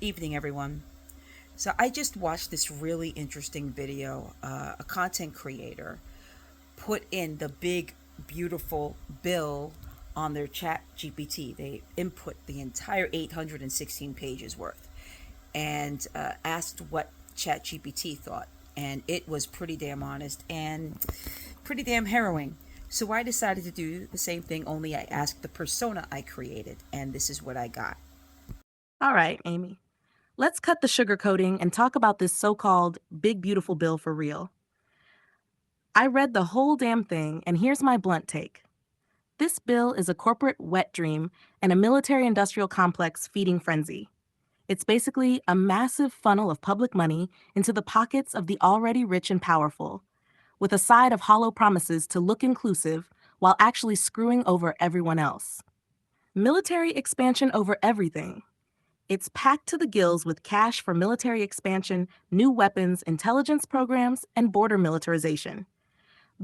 Evening, everyone. So, I just watched this really interesting video. A content creator put in the big, beautiful bill on their chat GPT. They input the entire 816 pages worth and asked what chat GPT thought. And it was pretty damn honest and pretty damn harrowing. So I decided to do the same thing, only I asked the persona I created, and this is what I got. All right, Amy. Let's cut the sugarcoating and talk about this so called big, beautiful bill for real. I read the whole damn thing, and here's my blunt take. This bill is a corporate wet dream and a military industrial complex feeding frenzy. It's basically a massive funnel of public money into the pockets of the already rich and powerful, with a side of hollow promises to look inclusive while actually screwing over everyone else. Military expansion over everything. It's packed to the gills with cash for military expansion, new weapons, intelligence programs, and border militarization.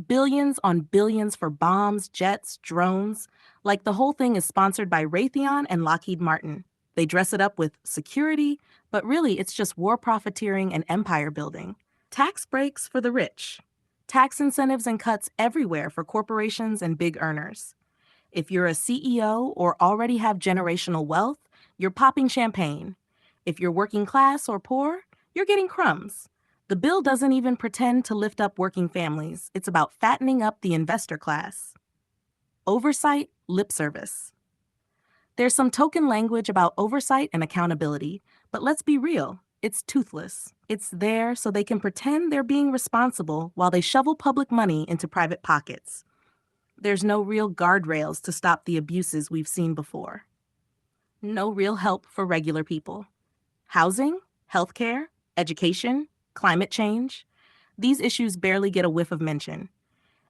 Billions on billions for bombs, jets, drones. Like the whole thing is sponsored by Raytheon and Lockheed Martin. They dress it up with security, but really it's just war profiteering and empire building. Tax breaks for the rich. Tax incentives and cuts everywhere for corporations and big earners. If you're a CEO or already have generational wealth, you're popping champagne. If you're working class or poor, you're getting crumbs. The bill doesn't even pretend to lift up working families. It's about fattening up the investor class. Oversight, lip service. There's some token language about oversight and accountability, but let's be real. It's toothless. It's there so they can pretend they're being responsible while they shovel public money into private pockets. There's no real guardrails to stop the abuses we've seen before. No real help for regular people. Housing, healthcare, education, climate change. These issues barely get a whiff of mention.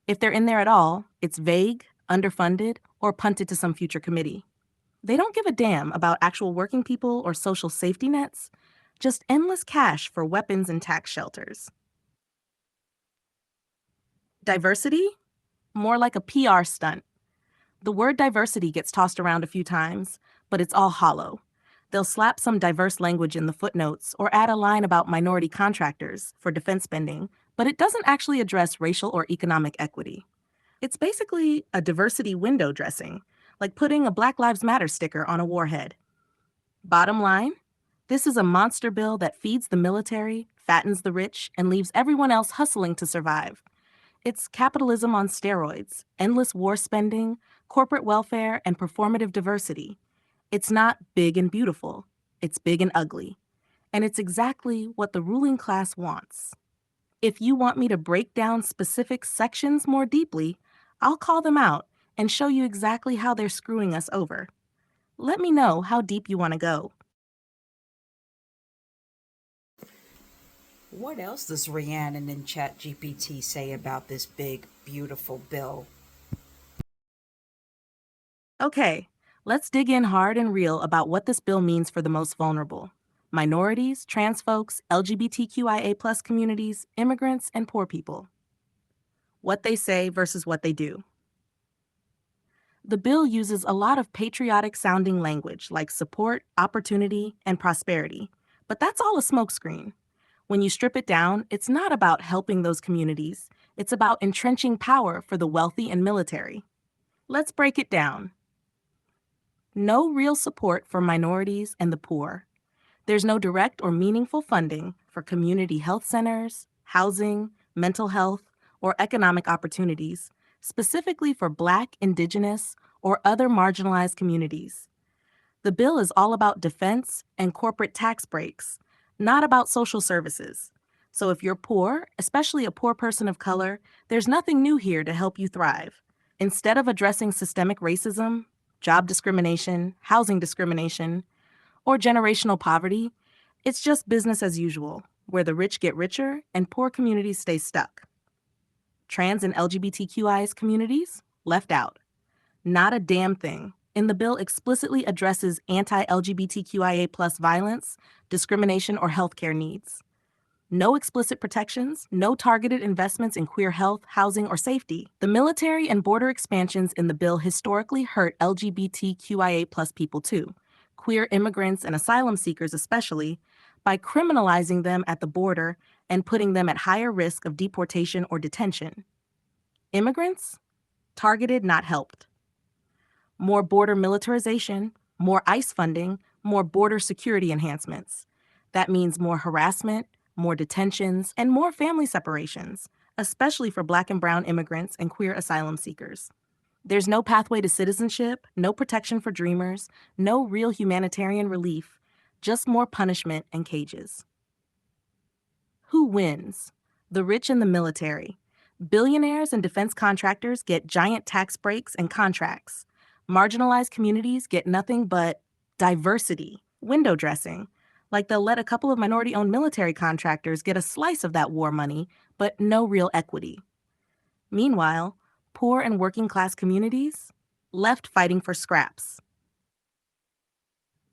If they're in there at all, it's vague, underfunded, or punted to some future committee. They don't give a damn about actual working people or social safety nets, just endless cash for weapons and tax shelters. Diversity? More like a PR stunt. The word diversity gets tossed around a few times, but it's all hollow. They'll slap some diverse language in the footnotes or add a line about minority contractors for defense spending, but it doesn't actually address racial or economic equity. It's basically a diversity window dressing, like putting a Black Lives Matter sticker on a warhead. Bottom line, this is a monster bill that feeds the military, fattens the rich, and leaves everyone else hustling to survive. It's capitalism on steroids, endless war spending, corporate welfare, and performative diversity. It's not big and beautiful, it's big and ugly. And it's exactly what the ruling class wants. If you want me to break down specific sections more deeply, I'll call them out and show you exactly how they're screwing us over. Let me know how deep you want to go. What else does Rhiannon and ChatGPT say about this big, beautiful bill? Okay, let's dig in hard and real about what this bill means for the most vulnerable: minorities, trans folks, LGBTQIA+ communities, immigrants, and poor people. What they say versus what they do. The bill uses a lot of patriotic sounding language like support, opportunity, and prosperity, but that's all a smokescreen. When you strip it down, it's not about helping those communities, it's about entrenching power for the wealthy and military. Let's break it down. No real support for minorities and the poor. There's no direct or meaningful funding for community health centers, housing, mental health, or economic opportunities, specifically for Black, Indigenous, or other marginalized communities. The bill is all about defense and corporate tax breaks, not about social services. So if you're poor, especially a poor person of color, there's nothing new here to help you thrive. Instead of addressing systemic racism, job discrimination, housing discrimination, or generational poverty, it's just business as usual, where the rich get richer and poor communities stay stuck. Trans and LGBTQIs communities? Left out. Not a damn thing. And the bill explicitly addresses anti-LGBTQIA+ violence, discrimination, or healthcare needs. No explicit protections, no targeted investments in queer health, housing, or safety. The military and border expansions in the bill historically hurt LGBTQIA+ people too. queer immigrants and asylum seekers especially, by criminalizing them at the border and putting them at higher risk of deportation or detention. Immigrants? Targeted, not helped. More border militarization, more ICE funding, more border security enhancements. That means more harassment, more detentions, and more family separations, especially for Black and Brown immigrants and queer asylum seekers. There's no pathway to citizenship, no protection for dreamers, no real humanitarian relief, just more punishment and cages. Who wins? The rich and the military. Billionaires and defense contractors get giant tax breaks and contracts. Marginalized communities get nothing but diversity, window dressing. Like they'll let a couple of minority owned military contractors get a slice of that war money, but no real equity. Meanwhile, poor and working class communities left fighting for scraps.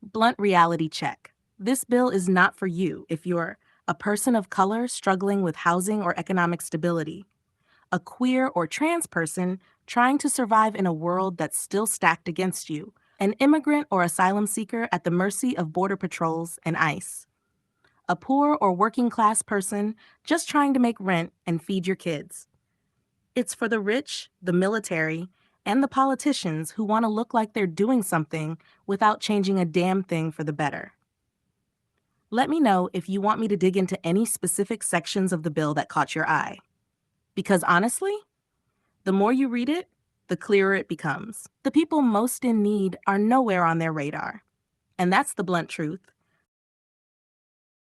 Blunt reality check. This bill is not for you if you're a person of color struggling with housing or economic stability, a queer or trans person trying to survive in a world that's still stacked against you, an immigrant or asylum seeker at the mercy of border patrols and ICE, a poor or working class person just trying to make rent and feed your kids. It's for the rich, the military, and the politicians who want to look like they're doing something without changing a damn thing for the better. Let me know if you want me to dig into any specific sections of the bill that caught your eye. Because honestly, the more you read it, the clearer it becomes. The people most in need are nowhere on their radar. And that's the blunt truth.